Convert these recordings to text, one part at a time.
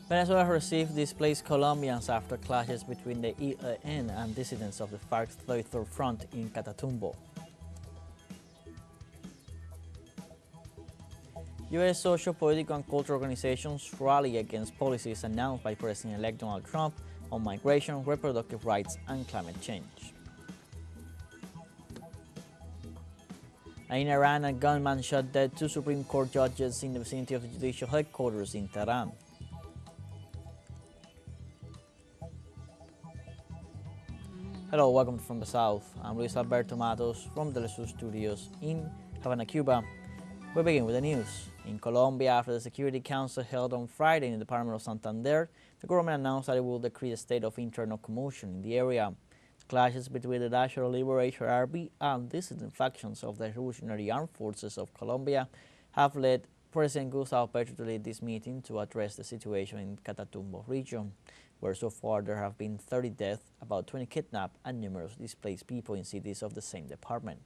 Venezuela received displaced Colombians after clashes between the ELN and dissidents of the FARC's 33rd Front in Catatumbo. U.S. social, political, and cultural organizations rally against policies announced by President-elect Donald Trump on migration, reproductive rights, and climate change. And in Iran, a gunman shot dead two Supreme Court judges in the vicinity of the judicial headquarters in Tehran. Hello, welcome from the South. I'm Luis Alberto Matos from teleSUR studios in Havana, Cuba. We begin with the news. In Colombia, after the Security Council held on Friday in the Department of Santander, the government announced that it will decree a state of internal commotion in the area. Clashes between the National Liberation Army and dissident factions of the Revolutionary Armed Forces of Colombia have led President Gustavo Petro to lead this meeting to address the situation in Catatumbo region, where so far there have been 30 deaths, about 20 kidnapped, and numerous displaced people in cities of the same department.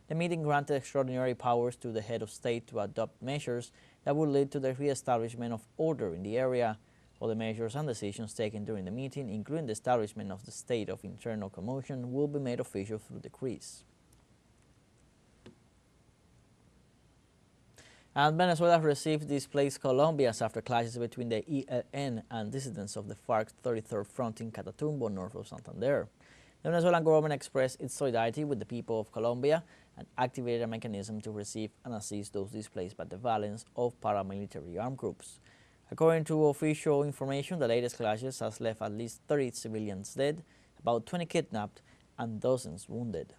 The meeting granted extraordinary powers to the head of state to adopt measures that would lead to the re-establishment of order in the area. All the measures and decisions taken during the meeting, including the establishment of the state of internal commotion, will be made official through decrees. And Venezuela received displaced Colombians after clashes between the ELN and dissidents of the FARC's 33rd Front in Catatumbo, north of Santander. The Venezuelan government expressed its solidarity with the people of Colombia and activated a mechanism to receive and assist those displaced by the violence of paramilitary armed groups. According to official information, the latest clashes has left at least 30 civilians dead, about 20 kidnapped, and dozens wounded.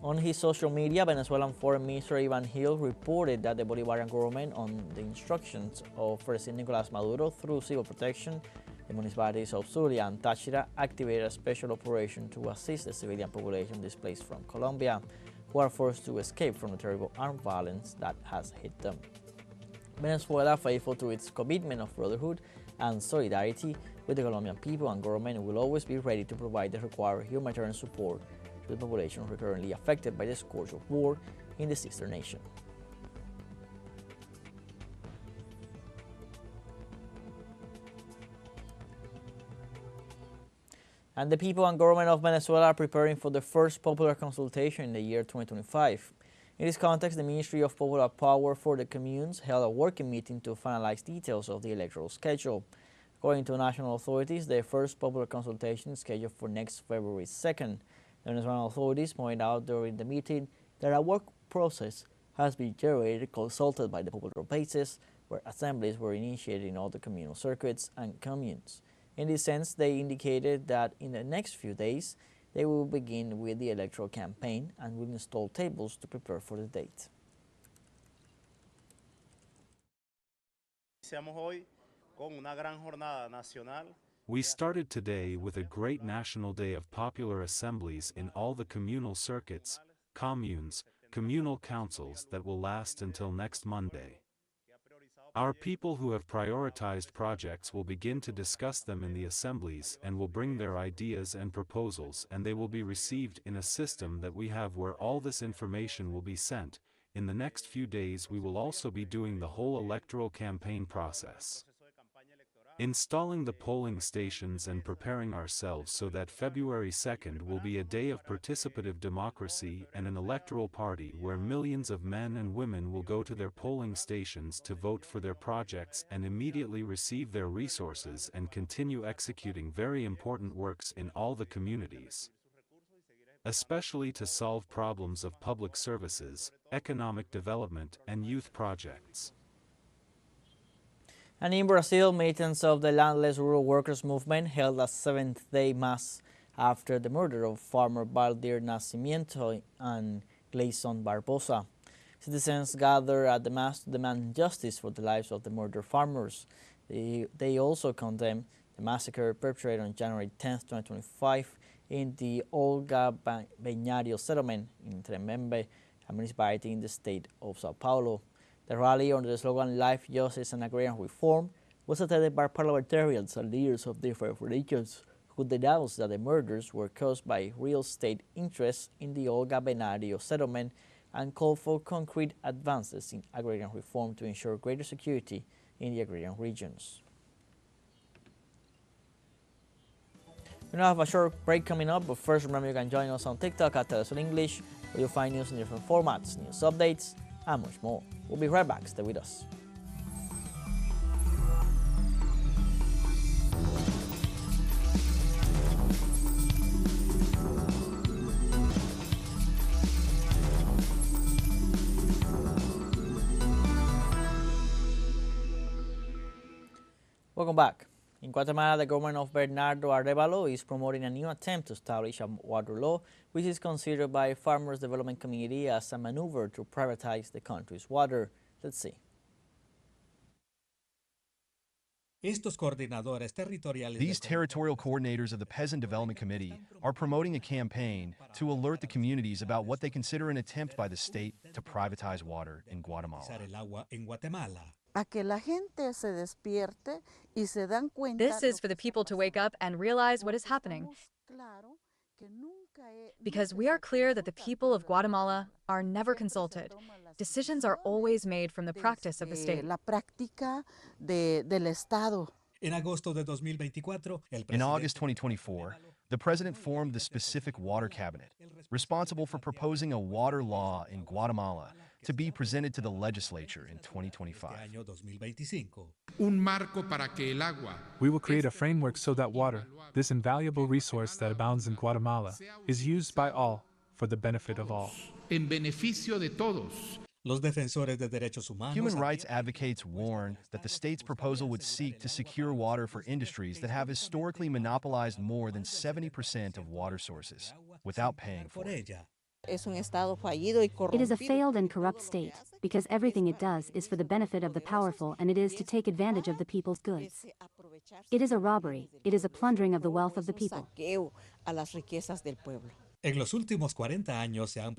On his social media, Venezuelan Foreign Minister Ivan Hill reported that the Bolivarian government, on the instructions of President Nicolas Maduro through civil protection, the municipalities of Zulia and Táchira activated a special operation to assist the civilian population displaced from Colombia, who are forced to escape from the terrible armed violence that has hit them. Venezuela, faithful to its commitment of brotherhood and solidarity with the Colombian people and government, will always be ready to provide the required humanitarian support to the population currently affected by the scourge of war in the sister nation. And the people and government of Venezuela are preparing for the first popular consultation in the year 2025. In this context, the Ministry of Popular Power for the Communes held a working meeting to finalize details of the electoral schedule. According to national authorities, the first popular consultation is scheduled for next February 2nd. The Venezuelan authorities pointed out during the meeting that a work process has been generated consulted by the popular bases, where assemblies were initiated in all the communal circuits and communes. In this sense, they indicated that in the next few days, they will begin with the electoral campaign and will install tables to prepare for the date. We started today with a great national day of popular assemblies in all the communal circuits, communes, communal councils that will last until next Monday. Our people who have prioritized projects will begin to discuss them in the assemblies and will bring their ideas and proposals, and they will be received in a system that we have where all this information will be sent. In the next few days we will also be doing the whole electoral campaign process, installing the polling stations and preparing ourselves so that February 2nd will be a day of participative democracy and an electoral party where millions of men and women will go to their polling stations to vote for their projects and immediately receive their resources and continue executing very important works in all the communities, especially to solve problems of public services, economic development, and youth projects. And in Brazil, militants of the landless rural workers movement held a seventh-day mass after the murder of farmer Valdir Nascimento and Gleison Barbosa. Citizens gathered at the mass to demand justice for the lives of the murdered farmers. They also condemned the massacre perpetrated on January 10, 2025 in the Olga Beñario settlement in Tremembe, a municipality in the state of Sao Paulo. The rally under the slogan Life, Justice and Agrarian Reform was attended by parliamentarians and leaders of different religions, who denounced that the murders were caused by real estate interests in the Olga Benario settlement and called for concrete advances in agrarian reform to ensure greater security in the agrarian regions. We now have a short break coming up, but first remember you can join us on TikTok at teleSUR English, where you'll find news in different formats, news updates, and much more. We'll be right back. Stay with us. Welcome back. In Guatemala, the government of Bernardo Arevalo is promoting a new attempt to establish a water law, which is considered by Farmers Development Committee as a maneuver to privatize the country's water. Let's see. These territorial coordinators of the Peasant Development Committee are promoting a campaign to alert the communities about what they consider an attempt by the state to privatize water in Guatemala. This is for the people to wake up and realize what is happening, because we are clear that the people of Guatemala are never consulted. Decisions are always made from the practice of the state. In August 2024, the president formed the specific water cabinet, responsible for proposing a water law in Guatemala to be presented to the legislature in 2025. We will create a framework so that water, this invaluable resource that abounds in Guatemala, is used by all for the benefit of all. Human rights advocates warn that the state's proposal would seek to secure water for industries that have historically monopolized more than 70% of water sources without paying for it. It is a failed and corrupt state, because everything it does is for the benefit of the powerful, and it is to take advantage of the people's goods. It is a robbery, it is a plundering of the wealth of the people.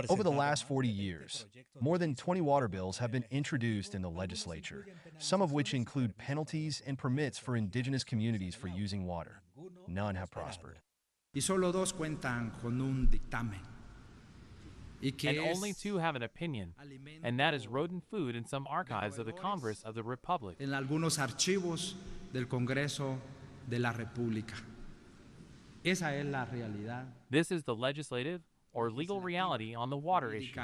Over the last 40 years, more than 20 water bills have been introduced in the legislature, some of which include penalties and permits for indigenous communities for using water. None have prospered. And only two have an opinion, and that is rodent food in some archives of the Congress of the Republic. This is the legislative or legal reality on the water issue.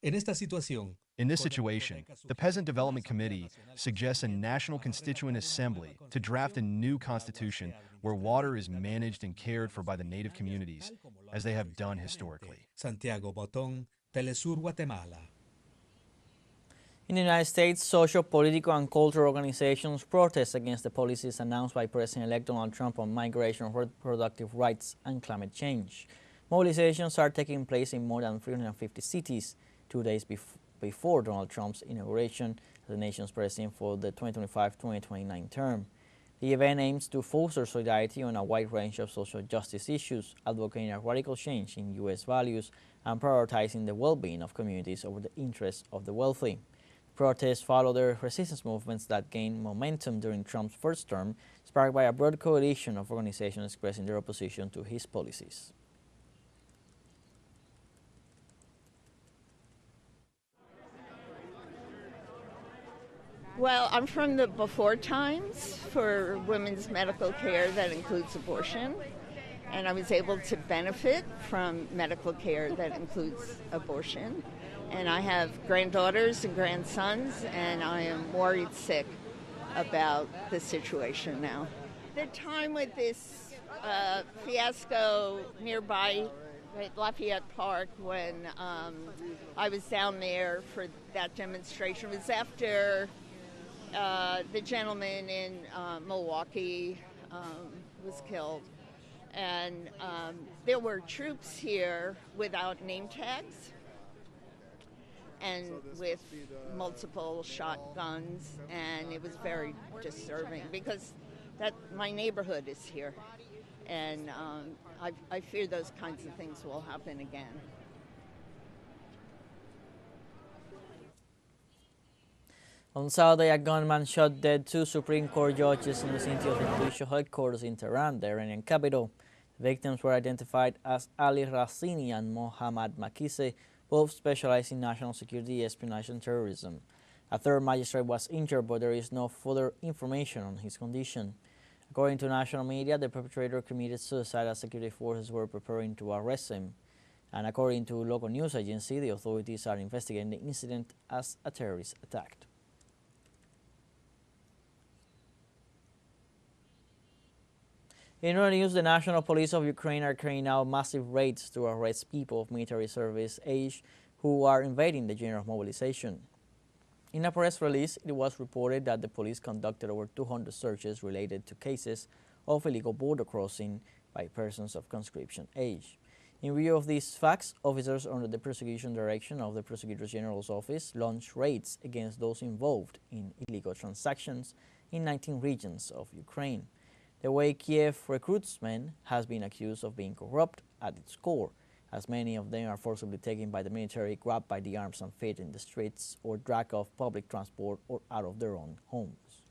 In this situation, the Peasant Development Committee suggests a National Constituent Assembly to draft a new constitution where water is managed and cared for by the native communities, as they have done historically. Santiago Botón, teleSUR, Guatemala. In the United States, social, political, and cultural organizations protest against the policies announced by President-elect Donald Trump on migration, reproductive rights, and climate change. Mobilizations are taking place in more than 350 cities 2 days before Donald Trump's inauguration as the nation's president for the 2025-2029 term. The event aims to foster solidarity on a wide range of social justice issues, advocating a radical change in U.S. values and prioritizing the well-being of communities over the interests of the wealthy. Protests follow the resistance movements that gained momentum during Trump's first term, sparked by a broad coalition of organizations expressing their opposition to his policies. Well, I'm from the before times for women's medical care that includes abortion, and I was able to benefit from medical care that includes abortion. And I have granddaughters and grandsons, and I am worried sick about the situation now. The time with this fiasco nearby at Lafayette Park when I was down there for that demonstration was after the gentleman in Milwaukee was killed. And there were troops here without name tags and with multiple shotguns, and it was very disturbing because my neighborhood is here, and I fear those kinds of things will happen again. On Saturday, a gunman shot dead two Supreme Court judges in the vicinity of the judicial headquarters in Tehran, the Iranian capital. The victims were identified as Ali Razini and Mohammad Makise, both specialized in national security, espionage, and terrorism. A third magistrate was injured, but there is no further information on his condition. According to national media, the perpetrator committed suicide as security forces were preparing to arrest him. And according to local news agency, the authorities are investigating the incident as a terrorist attack. In other news, the National Police of Ukraine are carrying out massive raids to arrest people of military service age who are invading the general mobilization. In a press release, it was reported that the police conducted over 200 searches related to cases of illegal border crossing by persons of conscription age. In view of these facts, officers under the prosecution direction of the Prosecutor General's office launched raids against those involved in illegal transactions in 19 regions of Ukraine. The way Kiev recruits men has been accused of being corrupt at its core, as many of them are forcibly taken by the military, grabbed by the arms and fed in the streets, or dragged off public transport or out of their own homes.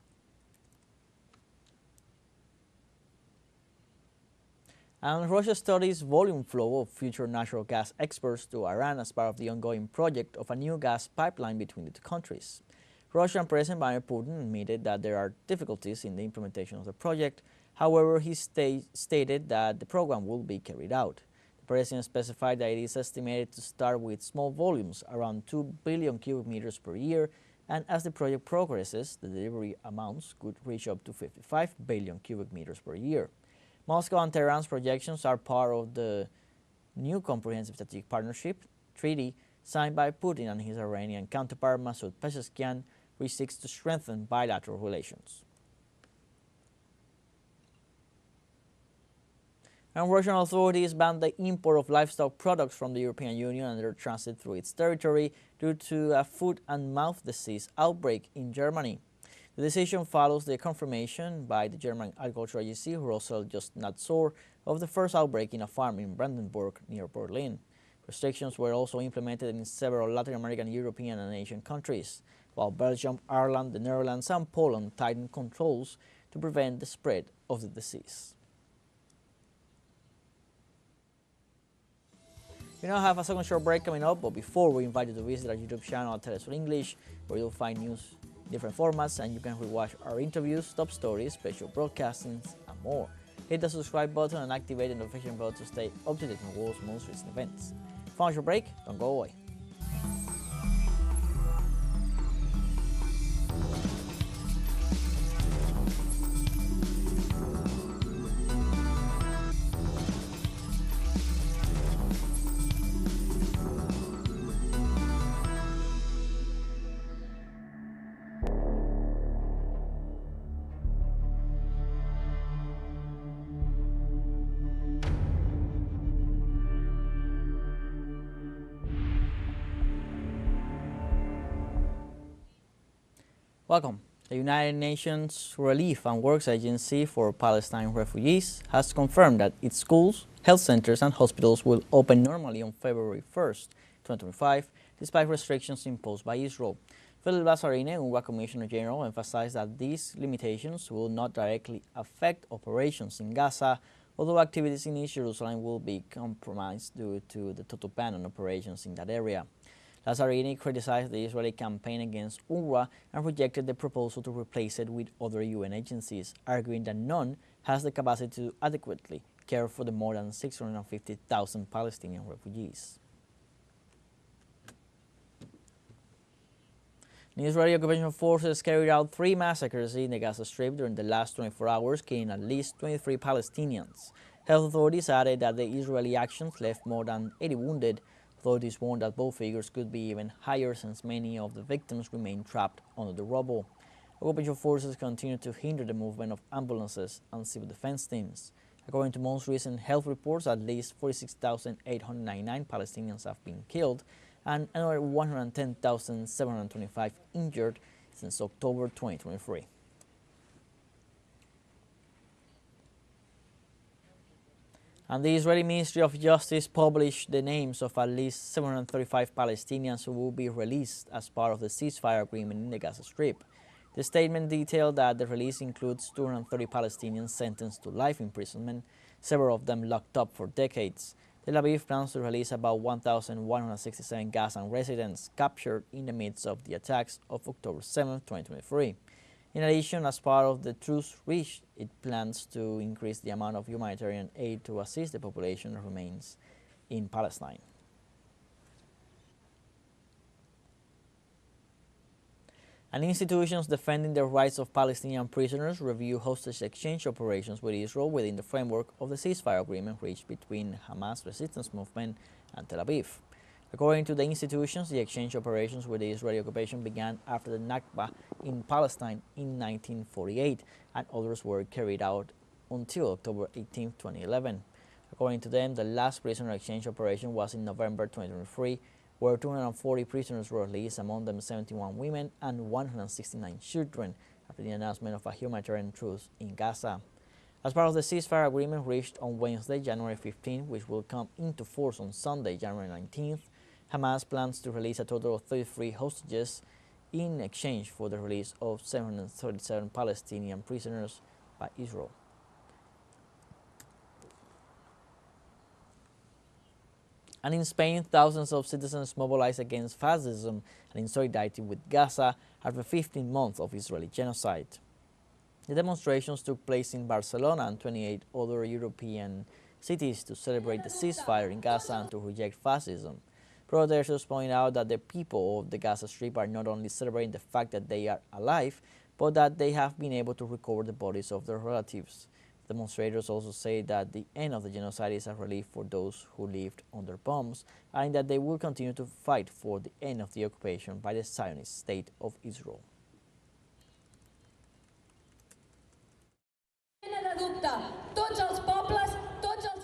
And Russia studies volume flow of future natural gas exports to Iran as part of the ongoing project of a new gas pipeline between the two countries. Russian President Vladimir Putin admitted that there are difficulties in the implementation of the project. However, he stated that the program will be carried out. The president specified that it is estimated to start with small volumes, around 2 billion cubic meters per year, and as the project progresses, the delivery amounts could reach up to 55 billion cubic meters per year. Moscow and Tehran's projections are part of the new Comprehensive Strategic Partnership Treaty signed by Putin and his Iranian counterpart Masoud Pezeshkian, which seeks to strengthen bilateral relations. And Russian authorities banned the import of livestock products from the European Union and their transit through its territory due to a foot and mouth disease outbreak in Germany. The decision follows the confirmation by the German Agriculture Agency, Rossel-Justnatzor, of the first outbreak in a farm in Brandenburg near Berlin. Restrictions were also implemented in several Latin American, European, and Asian countries, while Belgium, Ireland, the Netherlands, and Poland tightened controls to prevent the spread of the disease. We now have a second short break coming up, but before we invite you to visit our YouTube channel at teleSUR English, where you'll find news in different formats and you can rewatch our interviews, top stories, special broadcastings, and more. Hit the subscribe button and activate the notification bell to stay up to date on the world's most recent events. Final short break, don't go away. Welcome. The United Nations Relief and Works Agency for Palestine Refugees has confirmed that its schools, health centers, and hospitals will open normally on February 1st, 2025, despite restrictions imposed by Israel. Philip Lazzarini, UNRWA Commissioner General, emphasized that these limitations will not directly affect operations in Gaza, although activities in East Jerusalem will be compromised due to the total ban on operations in that area. Lazzarini criticized the Israeli campaign against UNRWA and rejected the proposal to replace it with other UN agencies, arguing that none has the capacity to adequately care for the more than 650,000 Palestinian refugees. The Israeli occupation forces carried out 3 massacres in the Gaza Strip during the last 24 hours, killing at least 23 Palestinians. Health authorities added that the Israeli actions left more than 80 wounded. Authorities warned that both figures could be even higher since many of the victims remain trapped under the rubble. Occupation forces continue to hinder the movement of ambulances and civil defense teams. According to most recent health reports, at least 46,899 Palestinians have been killed and another 110,725 injured since October 2023. And the Israeli Ministry of Justice published the names of at least 735 Palestinians who will be released as part of the ceasefire agreement in the Gaza Strip. The statement detailed that the release includes 230 Palestinians sentenced to life imprisonment, several of them locked up for decades. Tel Aviv plans to release about 1,167 Gazan residents captured in the midst of the attacks of October 7, 2023. In addition, as part of the truce reached, it plans to increase the amount of humanitarian aid to assist the population that remains in Palestine. And institutions defending the rights of Palestinian prisoners review hostage exchange operations with Israel within the framework of the ceasefire agreement reached between Hamas resistance movement and Tel Aviv. According to the institutions, the exchange operations with the Israeli occupation began after the Nakba in Palestine in 1948, and others were carried out until October 18, 2011. According to them, the last prisoner exchange operation was in November 2023, where 240 prisoners were released, among them 71 women and 169 children, after the announcement of a humanitarian truce in Gaza. As part of the ceasefire agreement reached on Wednesday, January 15, which will come into force on Sunday, January 19th, Hamas plans to release a total of 33 hostages in exchange for the release of 737 Palestinian prisoners by Israel. And in Spain, thousands of citizens mobilized against fascism and in solidarity with Gaza after 15 months of Israeli genocide. The demonstrations took place in Barcelona and 28 other European cities to celebrate the ceasefire in Gaza and to reject fascism. Protesters point out that the people of the Gaza Strip are not only celebrating the fact that they are alive, but that they have been able to recover the bodies of their relatives. Demonstrators also say that the end of the genocide is a relief for those who lived under bombs, and that they will continue to fight for the end of the occupation by the Zionist State of Israel.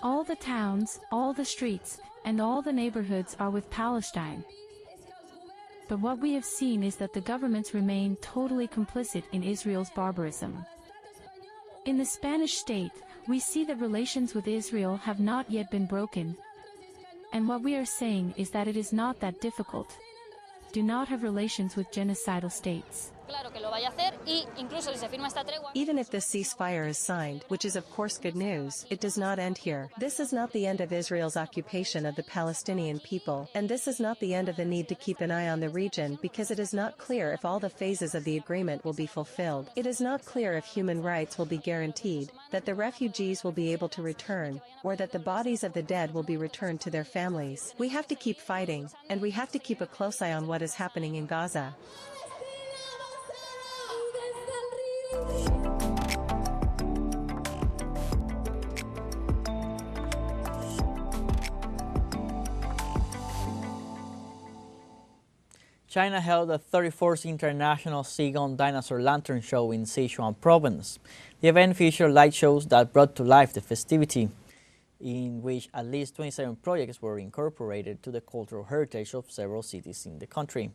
All the towns, all the streets, and all the neighborhoods are with Palestine. But what we have seen is that the governments remain totally complicit in Israel's barbarism. In the Spanish state, we see that relations with Israel have not yet been broken. And what we are saying is that it is not that difficult. Do not have relations with genocidal states. Even if this ceasefire is signed, which is of course good news, it does not end here. This is not the end of Israel's occupation of the Palestinian people, and this is not the end of the need to keep an eye on the region, because it is not clear if all the phases of the agreement will be fulfilled. It is not clear if human rights will be guaranteed, that the refugees will be able to return, or that the bodies of the dead will be returned to their families. We have to keep fighting, and we have to keep a close eye on what is happening in Gaza. China held the 34th International Seagull Dinosaur Lantern Show in Sichuan Province. The event featured light shows that brought to life the festivity, in which at least 27 projects were incorporated to the cultural heritage of several cities in the country.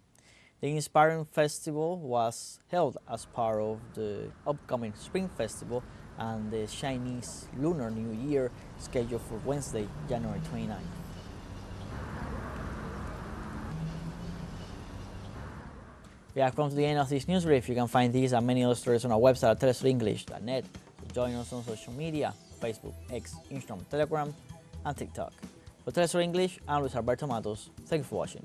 The Inspiring Festival was held as part of the upcoming Spring Festival and the Chinese Lunar New Year, scheduled for Wednesday, January 29th. We have come to the end of this news brief. You can find these and many other stories on our website at telesurenglish.net. So join us on social media, Facebook, X, Instagram, Telegram, and TikTok. For TeleSUR English, I'm Luis Alberto Matos. Thank you for watching.